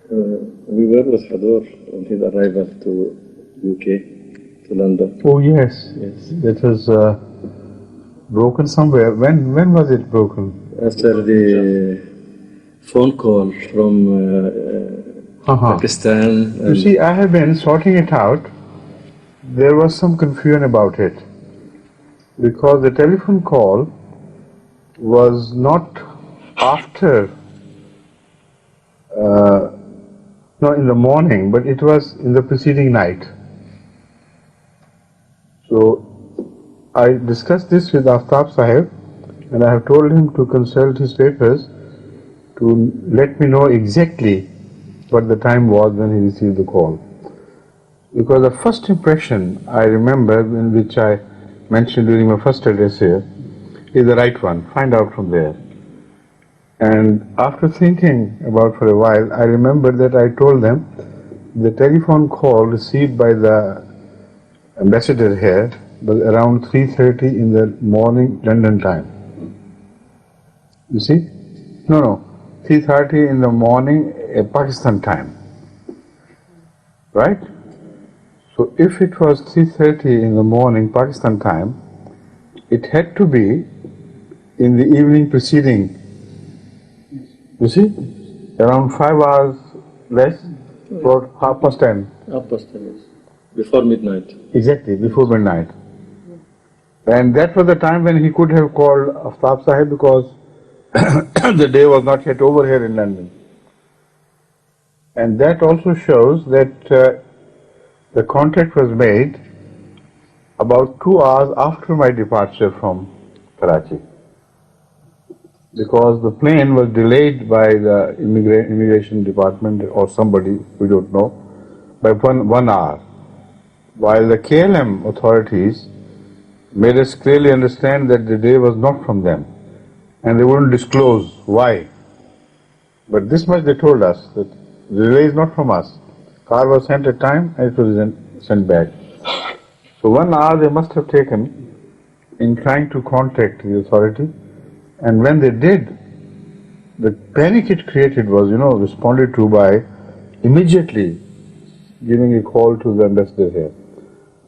We were with Hazoor on his arrival to UK, to London. Oh yes, yes. That was broken somewhere. When was it broken? After the phone call from Pakistan. You see, I have been sorting it out. There was some confusion about it because the telephone call was not after, in the morning, but it was in the preceding night. So I discussed this with Aftab Sahib, and I have told him to consult his papers to let me know exactly what the time was when he received the call. Because the first impression I remember, in which I mentioned during my first address here, is the right one. Find out from there. And after thinking about for a while, I remember that I told them the telephone call received by the ambassador here was around 3:30 in the morning London time. You see? No, 3:30 in the morning Pakistan time. Right? So if it was 3:30 in the morning Pakistan time, it had to be in the evening preceding. You see? Around 5 hours less, for 10:30. 10:30, yes. Before midnight. Exactly, before midnight. And that was the time when he could have called Aftab Sahib, because the day was not yet over here in London. And that also shows that the contact was made about 2 hours after my departure from Karachi, because the plane was delayed by the immigration department or somebody, we don't know, by one hour, while the KLM authorities made us clearly understand that the day was not from them, and they wouldn't disclose why. But this much they told us, that the delay is not from us. Car was sent at time and it was then sent back. So 1 hour they must have taken in trying to contact the authority, and when they did, the panic it created was, responded to by immediately giving a call to the ambassador here.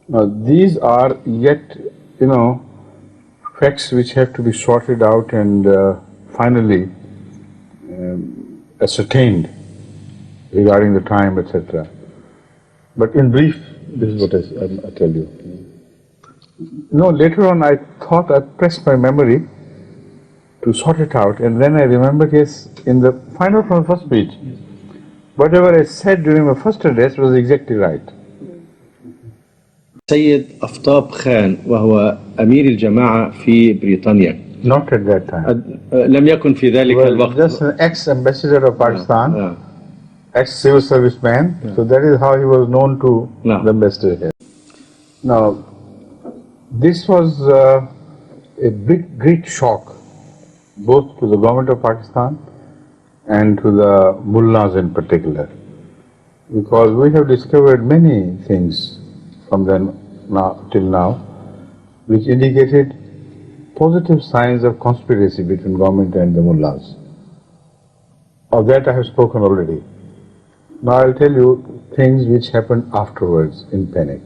Now these are yet, facts which have to be sorted out and finally ascertained regarding the time, etc. But in brief, this is what I tell you. Later on I thought, I pressed my memory to sort it out, and then I remembered, yes, in the final from the first speech, whatever I said during my first address was exactly right. سيد أفطاب خان وهو أمير الجماعة في بريطانيا. Not at that time. لم يكن في ذلك الوقت. Just an ex-ambassador of Pakistan, ex-civil serviceman. So that is how he was known to the ambassador here. Now, this was a great shock, both to the government of Pakistan and to the mullahs in particular, because we have discovered many things from then till now, which indicated positive signs of conspiracy between government and the mullahs. Of that I have spoken already. Now I'll tell you things which happened afterwards in panic.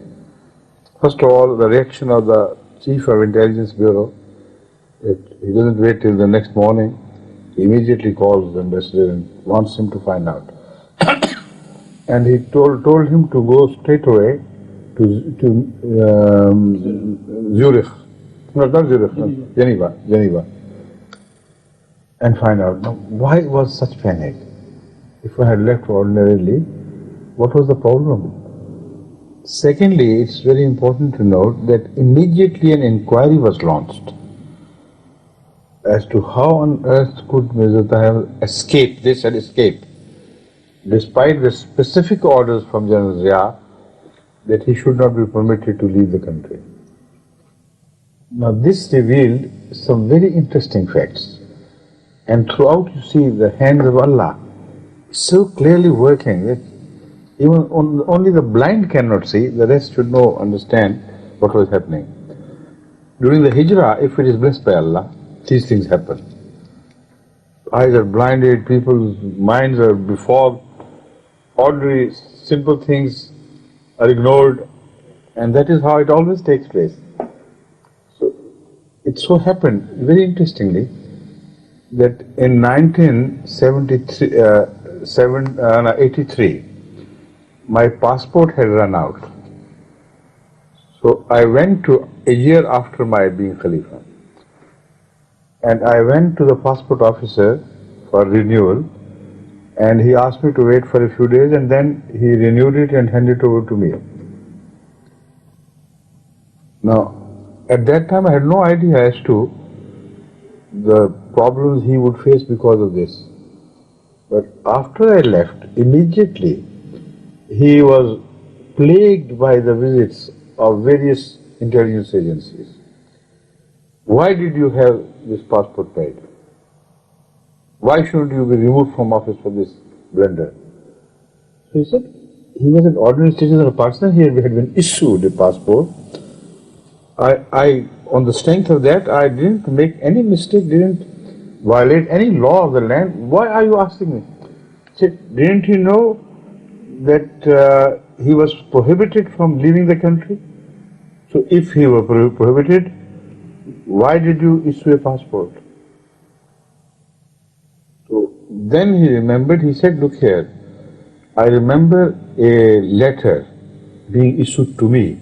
First of all, the reaction of the Chief of Intelligence Bureau, that he doesn't wait till the next morning, he immediately calls the ambassador and wants him to find out. And he told him to go straight away to Zurich, not Zurich, Geneva, and find out. Now, why was such panic? If I had left ordinarily, what was the problem? Secondly, it's very important to note that immediately an inquiry was launched as to how on earth could Mirza Tahir escape. They said escape, despite the specific orders from General Zia that he should not be permitted to leave the country. Now this revealed some very interesting facts, and throughout you see the hands of Allah so clearly working that even only the blind cannot see, the rest should know, understand what was happening. During the Hijrah, if it is blessed by Allah, these things happen. Eyes are blinded, people's minds are befogged, ordinary, simple things are ignored, and that is how it always takes place. So it so happened, very interestingly, that in 1983, my passport had run out. So I went to, a year after my being Khalifa, and I went to the passport officer for renewal, and he asked me to wait for a few days, and then he renewed it and handed it over to me. Now, at that time I had no idea as to the problems he would face because of this. But after I left, immediately he was plagued by the visits of various intelligence agencies. Why did you have this passport made? Why shouldn't you be removed from office for this blunder? So he said, he was an ordinary citizen of Pakistan, he had been issued a passport. On the strength of that, I didn't make any mistake, didn't violate any law of the land. Why are you asking me? He said, didn't you know that he was prohibited from leaving the country? So if he were prohibited, why did you issue a passport? So then he remembered, he said, look here, I remember a letter being issued to me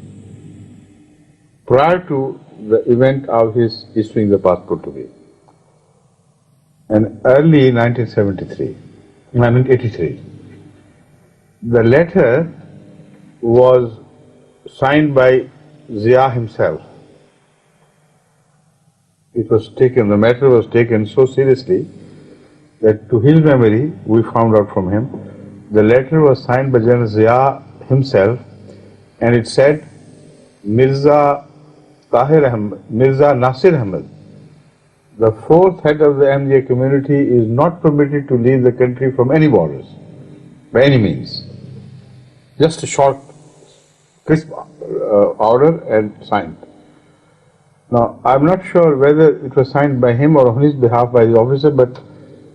prior to the event of his issuing the passport to me. And early 1983, the letter was signed by Zia himself. It was taken, the matter was taken so seriously that to his memory, we found out from him, the letter was signed by General Zia himself, and it said, Mirza Tahir Ahmad, Mirza Nasir Ahmad, the fourth head of the Ahmadiyya community, is not permitted to leave the country from any borders, by any means. Just a short, crisp order and signed. Now, I'm not sure whether it was signed by him or on his behalf by the officer, but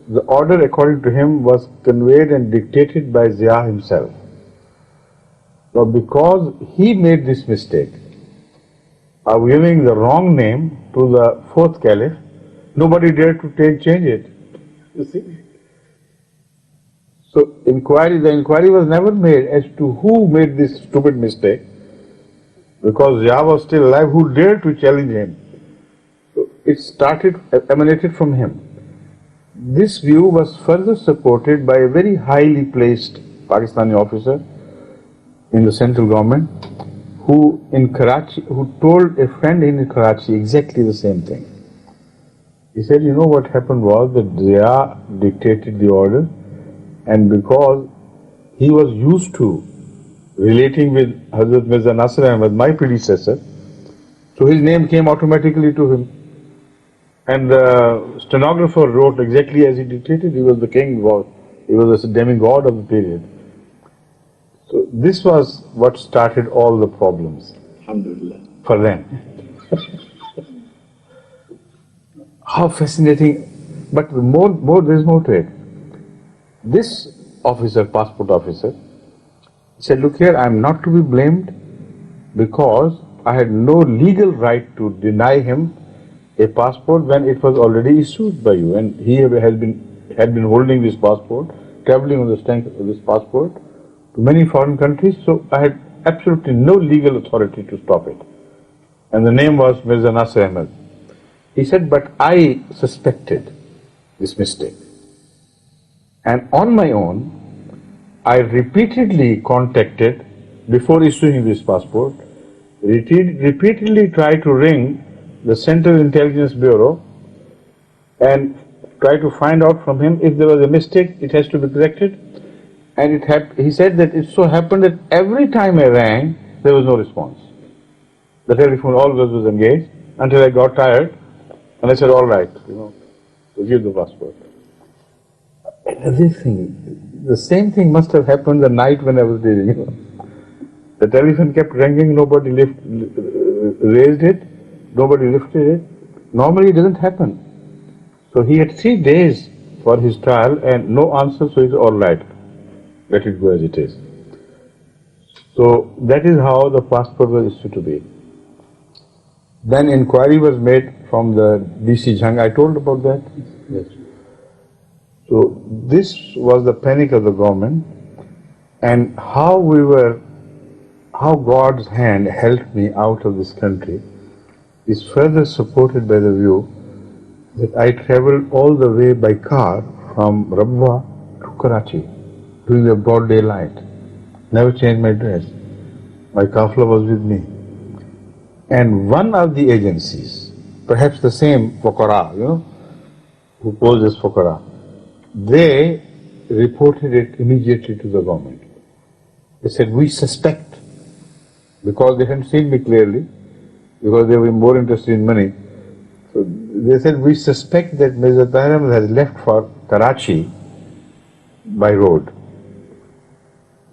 the order, according to him, was conveyed and dictated by Zia himself. Now, because he made this mistake of giving the wrong name to the fourth caliph, nobody dared to change it. You see? So the inquiry was never made as to who made this stupid mistake, because Zia was still alive, who dared to challenge him. So it emanated from him. This view was further supported by a very highly placed Pakistani officer in the central government, who told a friend in Karachi exactly the same thing. He said, you know what happened was that Zia dictated the order, and because he was used to relating with Hadhrat Mirza Nasir Ahmad, my predecessor, so his name came automatically to him. And the stenographer wrote exactly as he dictated. He was the king, he was a demigod of the period. So this was what started all the problems. Alhamdulillah. For them. How fascinating. But there's more to it. This officer, passport officer, said, look here, I'm not to be blamed because I had no legal right to deny him a passport when it was already issued by you, and he had been holding this passport, traveling on the strength of this passport to many foreign countries, so I had absolutely no legal authority to stop it. And the name was Mirza Nasir Ahmad. He said, but I suspected this mistake. And on my own, I repeatedly contacted, before issuing this passport, repeatedly tried to ring the Central Intelligence Bureau and try to find out from him if there was a mistake, it has to be corrected. And he said that it so happened that every time I rang, there was no response. The telephone always was engaged until I got tired, and I said, all right, to give the passport. The same thing must have happened the night when I was dealing. The telephone kept ringing, nobody raised it, nobody lifted it. Normally it doesn't happen. So he had 3 days for his trial and no answer, so it's all right. let it go as it is. So that is how the passport was issued to be. Then inquiry was made from the DC Jhang. I told about that. Yes. So this was the panic of the government, and how God's hand helped me out of this country is further supported by the view that I traveled all the way by car from Rabwa to Karachi during the broad daylight. Never changed my dress. My kafla was with me. And one of the agencies, perhaps the same Fuqara, who posed as Fuqara, they reported it immediately to the government. They said, we suspect, because they hadn't seen me clearly, because they were more interested in money. So they said, we suspect that Mirza Tahir Ahmad has left for Karachi by road.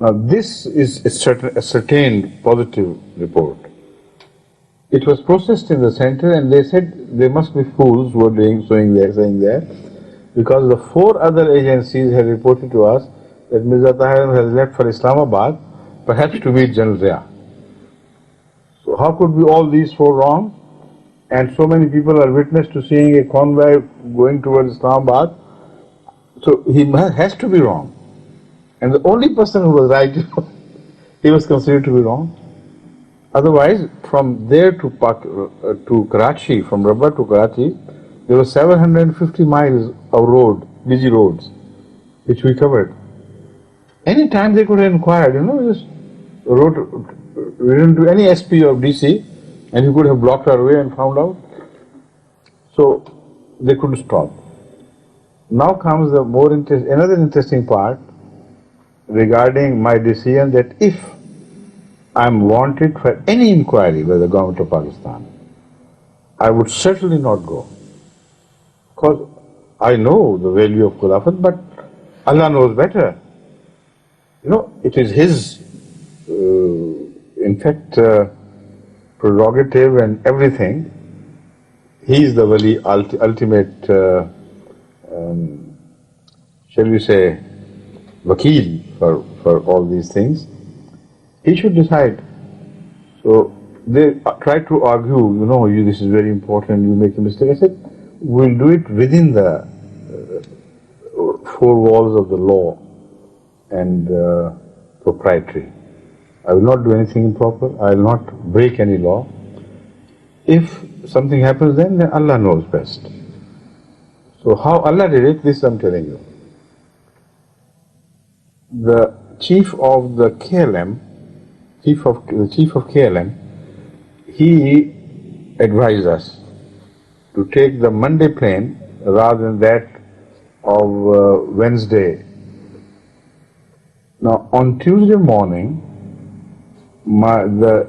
Now this is a certain positive report. It was processed in the center, and they said there must be fools who are saying that, because the 4 other agencies had reported to us that Mirza Tahir has left for Islamabad, perhaps to meet General Zia. So how could be all these 4 wrong? And so many people are witness to seeing a convoy going towards Islamabad. So he has to be wrong. And the only person who was right, he was considered to be wrong. Otherwise, from there to Karachi, from Rabwa to Karachi, there were 750 miles of road, busy roads, which we covered. Any time they could have inquired, just written to any SP of DC, and he could have blocked our way and found out. So they couldn't stop. Now comes the another interesting part regarding my decision that if I'm wanted for any inquiry by the government of Pakistan, I would certainly not go. Because I know the value of Khilafat, but Allah knows better. It is His, in fact, prerogative and everything. He is the Wali, ultimate, shall we say, Wakil for all these things. He should decide. So they tried to argue, this is very important, you make a mistake. I said, we'll do it within the 4 walls of the law and proprietary. I will not do anything improper. I will not break any law. If something happens then Allah knows best. So how Allah did it, this I'm telling you. The chief of the KLM, the chief of KLM, he advised us to take the Monday plane rather than that of Wednesday. Now on Tuesday morning, the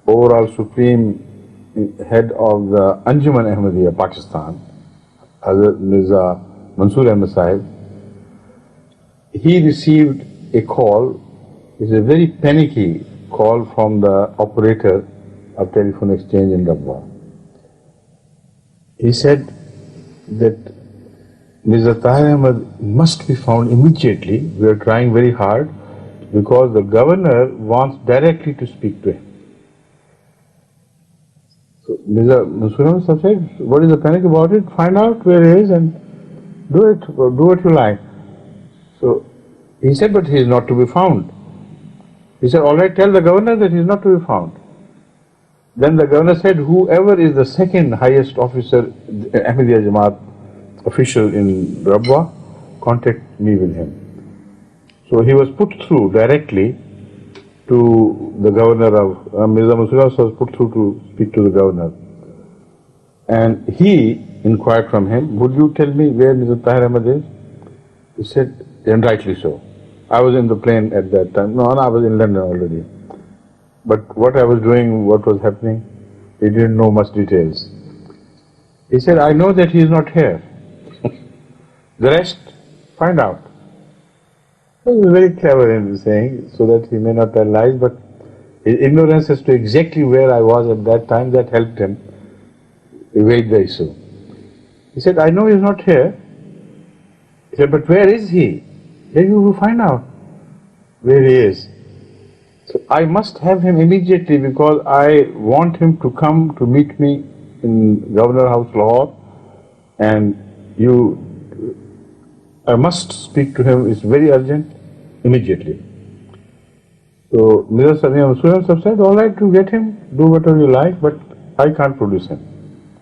overall supreme head of the Anti-Ahmadiyya Pakistan, Hadhrat Mirza Mansoor Ahmad Sahib, he received a call. It's a very panicky call from the operator of telephone exchange in Rabwa. He said that Mirza Tahir Ahmad must be found immediately. We are trying very hard because the governor wants directly to speak to him. So Mirza Mansoor Ahmad said, what is the panic about it? Find out where he is and do it, or do what you like. So he said, but he is not to be found. He said, all right, tell the governor that he is not to be found. Then the governor said, whoever is the second highest officer, Ahmadiyya Jamaat official in Rabwa, contact me with him. So he was put through directly to the governor of Mirza Mansoor was put through to speak to the governor. And he inquired from him, would you tell me where Mirza Tahir Ahmad is? He said, and rightly so. I was in the plane at that time. No, I was in London already. But what I was doing, what was happening, he didn't know much details. He said, I know that he is not here. The rest, find out. He was very clever in saying, so that he may not tell lies, but his ignorance as to exactly where I was at that time, that helped him evade the issue. He said, I know he is not here, He said, but where is he? Then you will find out where he is. So I must have him immediately because I want him to come to meet me in Governor House, Lahore, and I must speak to him, it's very urgent, immediately. So Mirza and students have said, all right, to get him, do whatever you like, but I can't produce him.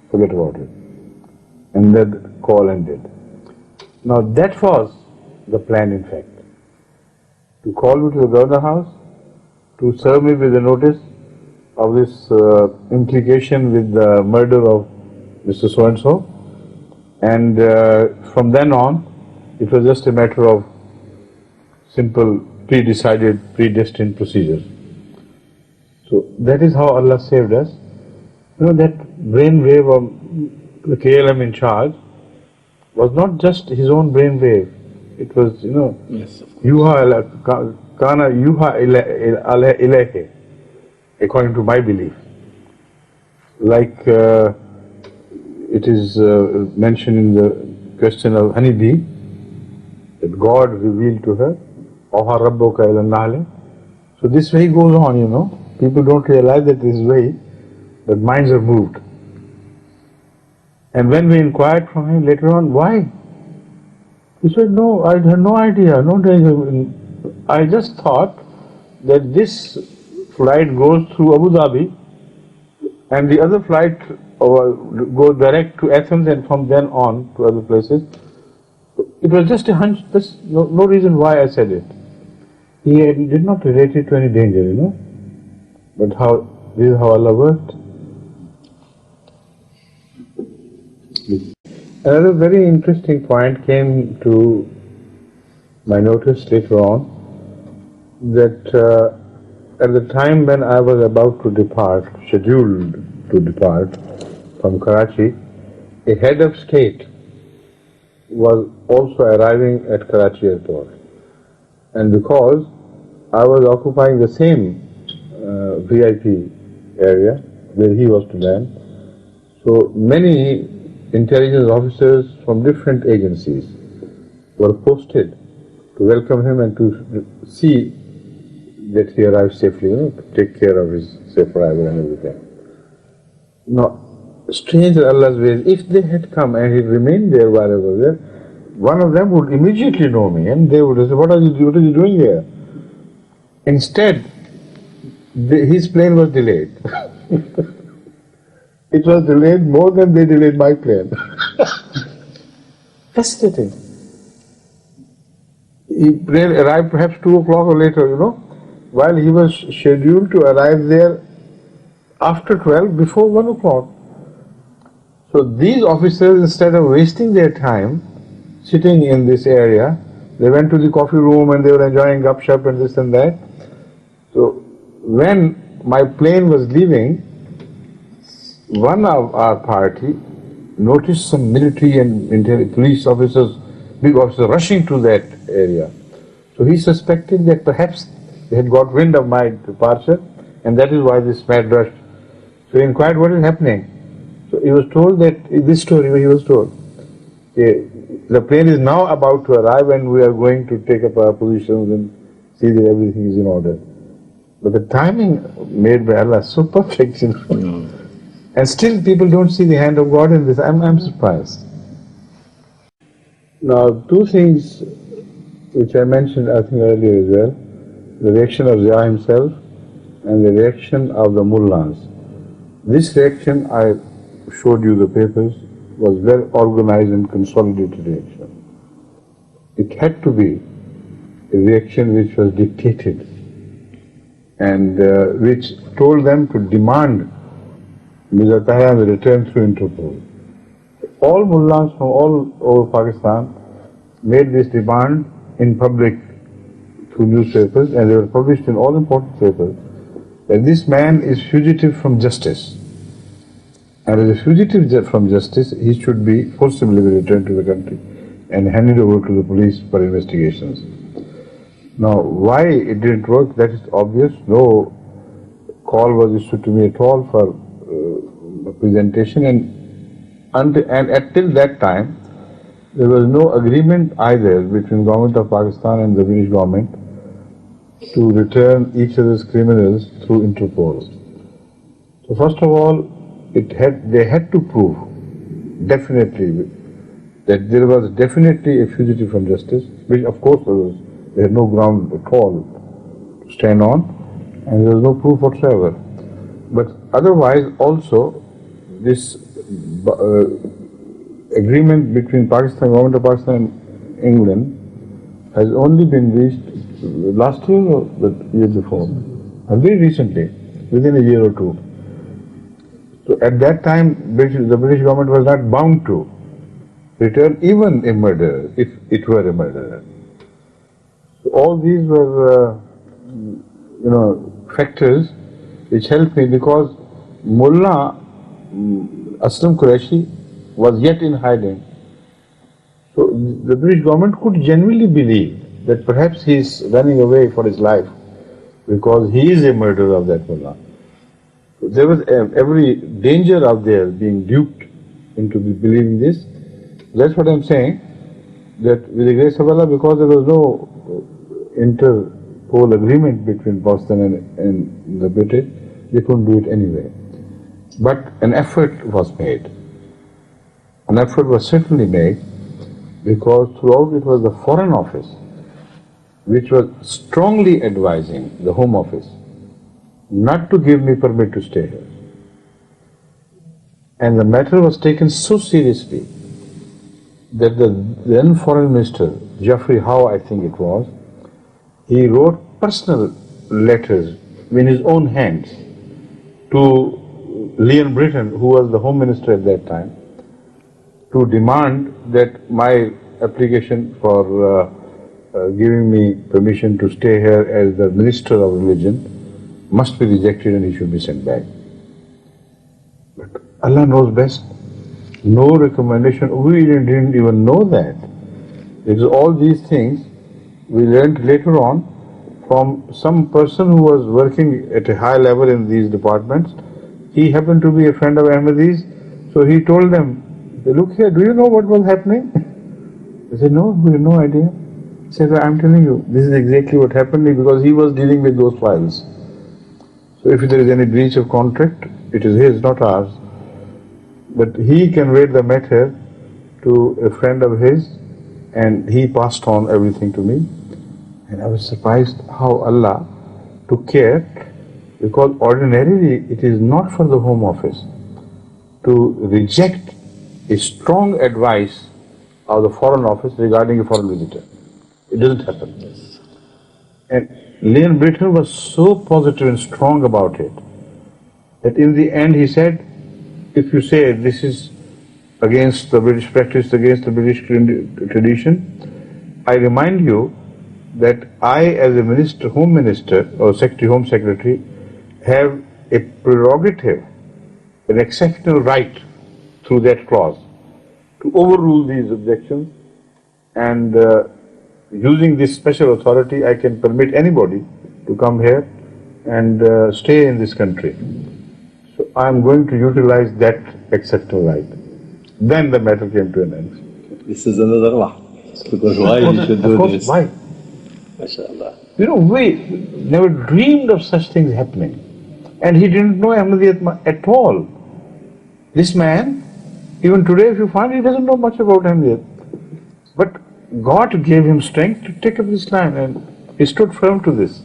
Forget about it. And that call ended. Now that was the plan, in fact. To call me to the Governor House, to serve me with a notice of this implication with the murder of Mr. So-and-so, and from then on, it was just a matter of simple, pre-decided, predestined procedures. So that is how Allah saved us. You know, that brainwave of the KLM in charge was not just his own brainwave. It was, you know, yes, Kana yuha ilayhi, according to my belief. Like it is mentioned in the question of honeybee, that God revealed to her, Oha rabbuka ila nahle. So this way goes on, you know. People don't realize that this way, that minds are moved. And when we inquired from him later on, why? He said, no, I had no idea, no danger. I just thought that this flight goes through Abu Dhabi and the other flight goes direct to Athens and from then on to other places. It was just a hunch, no reason why I said it. He did not relate it to any danger, you know. But this is how Allah worked. Another very interesting point came to my notice later on, that at the time when I was about to depart, scheduled to depart from Karachi, a head of state was also arriving at Karachi airport. And because I was occupying the same VIP area where he was to land, so many intelligence officers from different agencies were posted to welcome him and to see that he arrived safely, you know, to take care of his safe arrival and everything. Now, strange Allah's ways, if they had come and he remained there while I was there, one of them would immediately know me and they would say, what are you doing here? Instead, his plane was delayed. It was delayed more than they delayed my plane. Fascinating. He arrived perhaps 2 o'clock or later, you know, while he was scheduled to arrive there after 12, before 1 o'clock. So these officers, instead of wasting their time sitting in this area, they went to the coffee room and they were enjoying gupshup and this and that. So when my plane was leaving, one of our party noticed some military and police officers, big officers, rushing to that area. So he suspected that perhaps they had got wind of my departure and that is why this mad rush. So he inquired what is happening. So he was told that, this story he was told, the plane is now about to arrive and we are going to take up our positions and see that everything is in order. But the timing made by Allah is so perfect, you know. And still people don't see the hand of God in this. I'm surprised. Now, 2 things which I mentioned I think earlier as well, the reaction of Zia himself and the reaction of the mullahs. This reaction, I showed you the papers, was well organized and consolidated reaction. It had to be a reaction which was dictated and which told them to demand Mirza Tahir's return through Interpol. All mullahs from all over Pakistan made this demand in public through newspapers, and they were published in all important papers, that this man is fugitive from justice. And as a fugitive from justice, he should be forcibly returned to the country and handed over to the police for investigations. Now, why it didn't work, that is obvious. No call was issued to me at all for presentation, and until that time, there was no agreement either between government of Pakistan and the British government to return each other's criminals through Interpol. So first of all, they had to prove definitely that there was definitely a fugitive from justice, which of course they had no ground at all to stand on, and there was no proof whatsoever. But otherwise also, this agreement between government of Pakistan and England has only been reached last year or the year before, very recently, within a year or two. So at that time, the British government was not bound to return even a murderer, if it were a murderer. So all these were, factors which helped me, because Mullah Aslam Qureshi was yet in hiding. So the British government could genuinely believe that perhaps he is running away for his life because he is a murderer of that Mullah. So there was every danger out there being duped into believing this. That's what I'm saying, that with the grace of Allah, because there was no Interpol agreement between Pakistan and the British, they couldn't do it anyway. But an effort was made. An effort was certainly made, because throughout it was the Foreign Office which was strongly advising the Home Office not to give me permit to stay here. And the matter was taken so seriously that the then Foreign Minister, Geoffrey Howe I think it was, he wrote personal letters in his own hands to Leon Britton, who was the Home Minister at that time, to demand that my application for giving me permission to stay here as the Minister of Religion must be rejected and he should be sent back. But Allah knows best. No recommendation. We didn't even know that. It is all these things we learned later on from some person who was working at a high level in these departments. He happened to be a friend of Ahmadis, so he told them, "Look here, do you know what was happening?" They said, "No, we have no idea." He said, "I'm telling you, this is exactly what happened," because he was dealing with those files. So if there is any breach of contract, it is his, not ours. But he conveyed the matter to a friend of his, and he passed on everything to me. And I was surprised how Allah took care, because ordinarily it is not for the Home Office to reject a strong advice of the Foreign Office regarding a foreign visitor. It doesn't happen. Yes. And Leon Britton was so positive and strong about it that in the end he said, if you say this is against the British practice, against the British tradition, I remind you that I, as a minister, Home Minister or Secretary, Home Secretary, have a prerogative, an exceptional right through that clause to overrule these objections, and using this special authority I can permit anybody to come here and stay in this country. So I am going to utilize that exceptional right. Then the matter came to an end. This is another one. Because why you should do this? Why? MashaAllah. We never dreamed of such things happening. And he didn't know Ahmadiyya at all. This man, even today if you find, he doesn't know much about Ahmadiyya. But God gave him strength to take up this line, and he stood firm to this.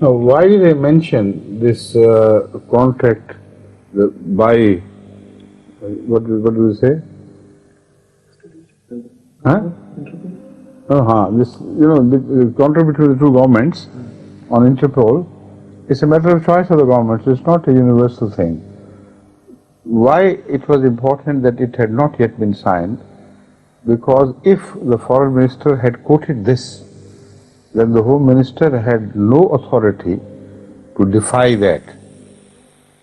Now, why did I mention this contract by, what do you say? Huh? This, the contract between the two governments on Interpol is a matter of choice of the governments. It's not a universal thing. Why it was important that it had not yet been signed? Because if the Foreign Minister had quoted this, then the Home Minister had no authority to defy that.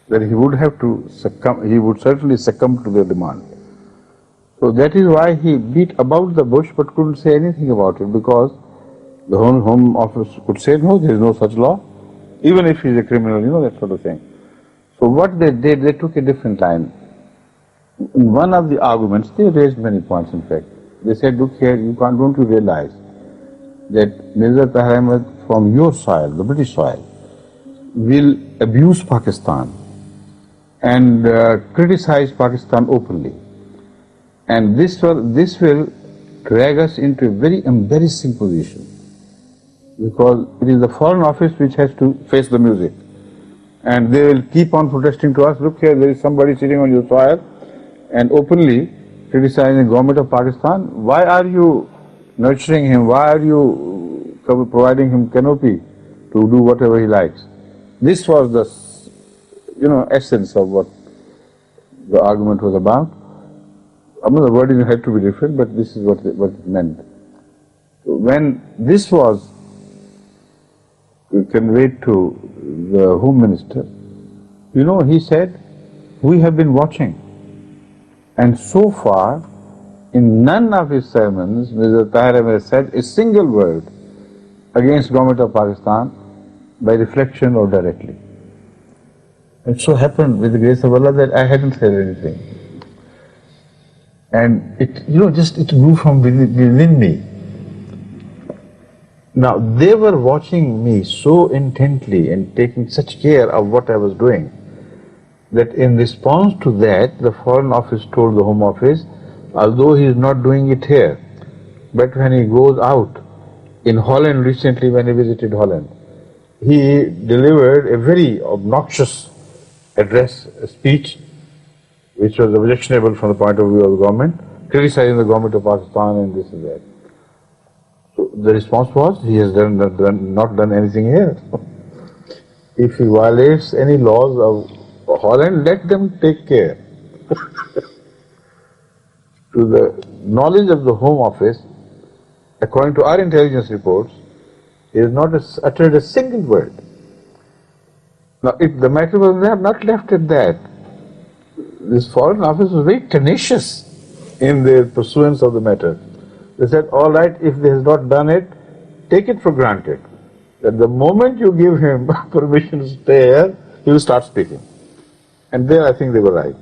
Then he would have to succumb, he would certainly succumb to their demand. So that is why he beat about the bush but couldn't say anything about it, because the Home Office could say, no, there is no such law, even if he is a criminal, that sort of thing. So what they did, they took a different line. In one of the arguments, they raised many points in fact. They said, look here, don't you realize that Mirza Tahir Ahmad from your soil, the British soil, will abuse Pakistan and criticize Pakistan openly. And this will drag us into a very embarrassing position, because it is the Foreign Office which has to face the music. And they will keep on protesting to us, look here, there is somebody sitting on your soil and openly criticizing the government of Pakistan. Why are you nurturing him? Why are you providing him canopy to do whatever he likes? This was the, essence of what the argument was about. I mean, the wording had to be different, but this is what it meant. So when this was conveyed to the Home Minister, he said, we have been watching. And so far, in none of his sermons, Mirza Tahir Ahmad said a single word against government of Pakistan by reflection or directly. It so happened, with the grace of Allah, that I hadn't said anything. And it grew from within me. Now, they were watching me so intently and taking such care of what I was doing, that in response to that, the Foreign Office told the Home Office, although he is not doing it here, but when he goes out, in Holland recently when he visited Holland, he delivered a very obnoxious address, a speech, which was objectionable from the point of view of the government, criticizing the government of Pakistan and this and that. So the response was, he has not done anything here. If he violates any laws of Holland, let them take care. To the knowledge of the Home Office, according to our intelligence reports, he has not uttered a single word. Now, if the matter was not left at that, this Foreign Office was very tenacious in their pursuance of the matter. They said, all right, if he has not done it, take it for granted that the moment you give him permission to stay here, he will start speaking. And there I think they were right.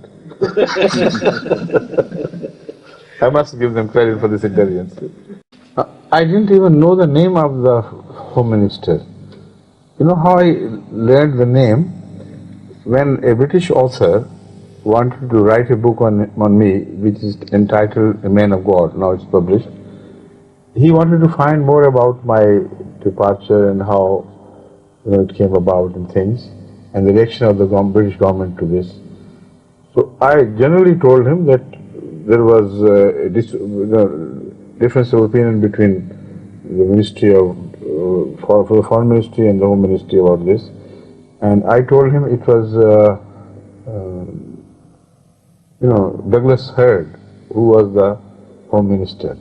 I must give them credit for this intelligence. I didn't even know the name of the Home Minister. You know how I learned the name? When a British author wanted to write a book on me, which is entitled A Man of God, now it's published, he wanted to find more about my departure and how it came about and things, and the reaction of the British government to this. So I generally told him that there was a difference of opinion between the Ministry of for the Foreign Ministry and the Home Ministry about this, and I told him it was Douglas Hurd who was the Home Minister.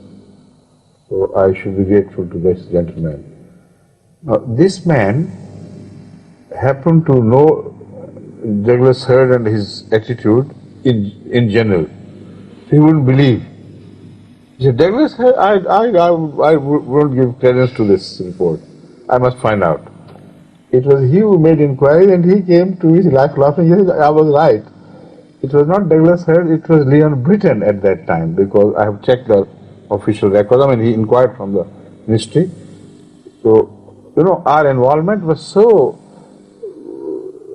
So I should be grateful to this gentleman. Now, this man happened to know Douglas Hurd and his attitude in general. He wouldn't believe. He said, Douglas Hurd, I won't give credence to this report. I must find out. It was he who made inquiry, and he came to his life laughing. He said, I was right. It was not Douglas Hurd, it was Leon Britton at that time, because I have checked the official records. I mean, he inquired from the ministry. So, our involvement was so,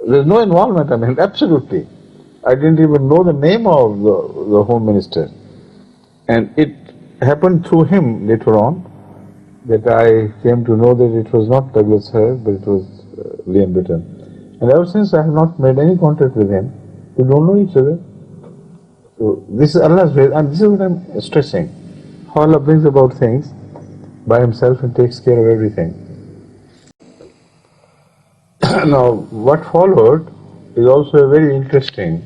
there's no involvement, I mean, absolutely. I didn't even know the name of the Home Minister. And it happened through him later on that I came to know that it was not Douglas Hurd, but it was Leon Britton. And ever since I have not made any contact with him. We don't know each other. So this is Allah's way, and this is what I'm stressing. How Allah brings about things by Himself and takes care of everything. Now, what followed is also a very interesting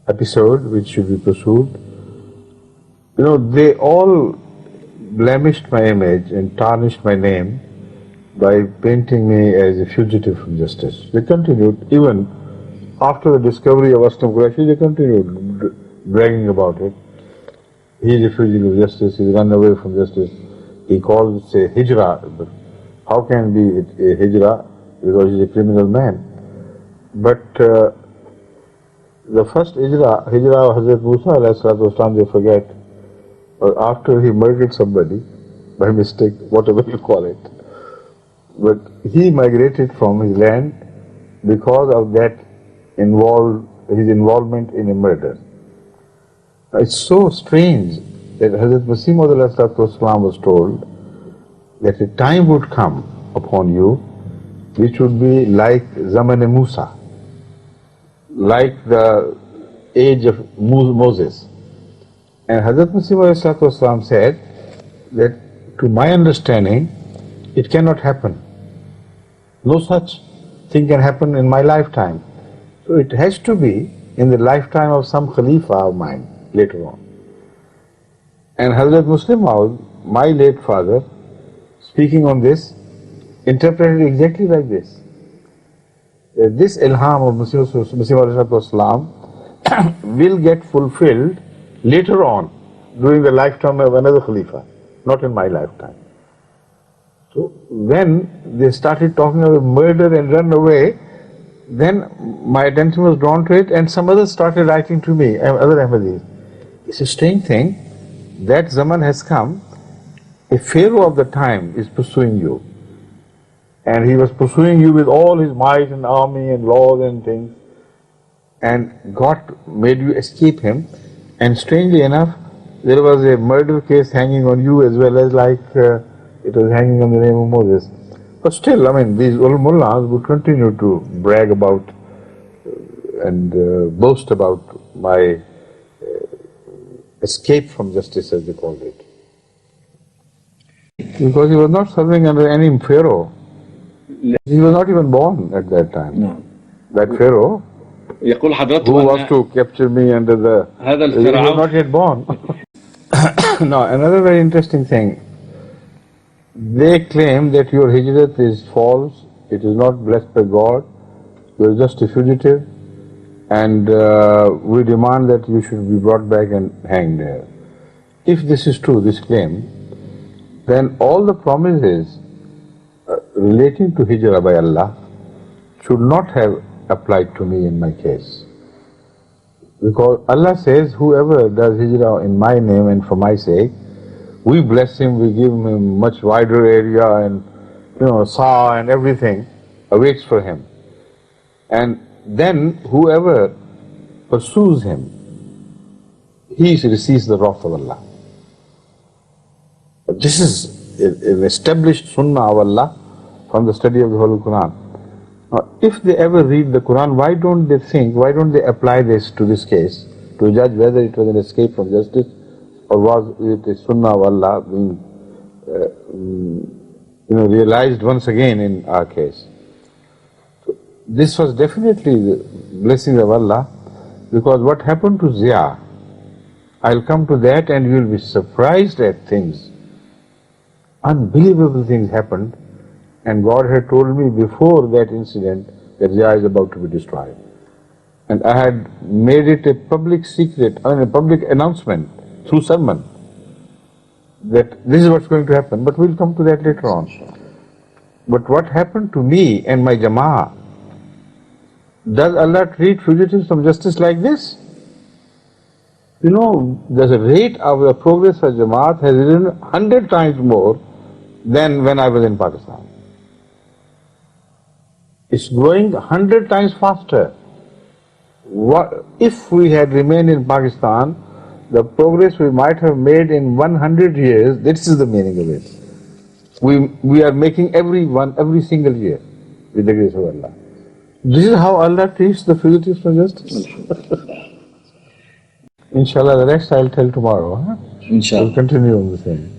episode which should be pursued. They all blemished my image and tarnished my name by painting me as a fugitive from justice. They continued, even after the discovery of Aslam Quraishi, they continued bragging about it. He is a fugitive of justice, he run away from justice. He calls it a hijrah, but how can it be a hijrah? Because he's a criminal man. But the first hijrah of Hazrat Musa alayhi salatu wasalam, they forget, or after he murdered somebody by mistake, whatever you call it. But he migrated from his land because of that his involvement in a murder. It's so strange that Hazrat Masih was told that a time would come upon you which would be like Zaman Musa, like the age of Moses. And Hazrat Masih said that, to my understanding, it cannot happen. No such thing can happen in my lifetime. So it has to be in the lifetime of some Khalifa of mine later on. And Hazrat Muslim Maud, my late father, speaking on this, interpreted exactly like this. This ilham of Masih will get fulfilled later on during the lifetime of another Khalifa, not in my lifetime. So when they started talking about murder and run away, then my attention was drawn to it, and some others started writing to me, other Ahmadis. It's a strange thing, that Zaman has come, a pharaoh of the time is pursuing you. And he was pursuing you with all his might and army and laws and things. And God made you escape him. And strangely enough, there was a murder case hanging on you as well as it was hanging on the name of Moses. But still, these old mullahs would continue to brag about and boast about my escape from justice, as they called it. Because he was not serving under any pharaoh. He was not even born at that time. No. That pharaoh who was to capture me under the... He was not yet born. Now, another very interesting thing. They claim that your hijrat is false, it is not blessed by God, you are just a fugitive, and we demand that you should be brought back and hanged there. If this is true, this claim, then all the promises relating to hijrah by Allah should not have applied to me in my case. Because Allah says, whoever does hijrah in my name and for my sake, we bless him, we give him much wider area and, saw and everything awaits for him. And then whoever pursues him, he receives the wrath of Allah. This is an established sunnah of Allah from the study of the Holy Quran. Now, if they ever read the Quran, why don't they apply this to this case, to judge whether it was an escape from justice or was it a sunnah of Allah being realized once again in our case. So this was definitely the blessing of Allah, because what happened to Zia, I'll come to that and you'll be surprised at things. Unbelievable things happened, and God had told me before that incident that Zia is about to be destroyed. And I had made it a public secret, a public announcement through sermon, that this is what's going to happen, but we'll come to that later on. But what happened to me and my Jama'ah? Does Allah treat fugitives from justice like this? The rate of the progress of Jama'at has risen 100 times more than when I was in Pakistan. It's growing 100 times faster. If we had remained in Pakistan, the progress we might have made in 100 years, this is the meaning of it. We are making every single year with the grace of Allah. This is how Allah treats the fugitives from justice. Inshallah, the rest I'll tell tomorrow. Inshallah. We'll continue on the same.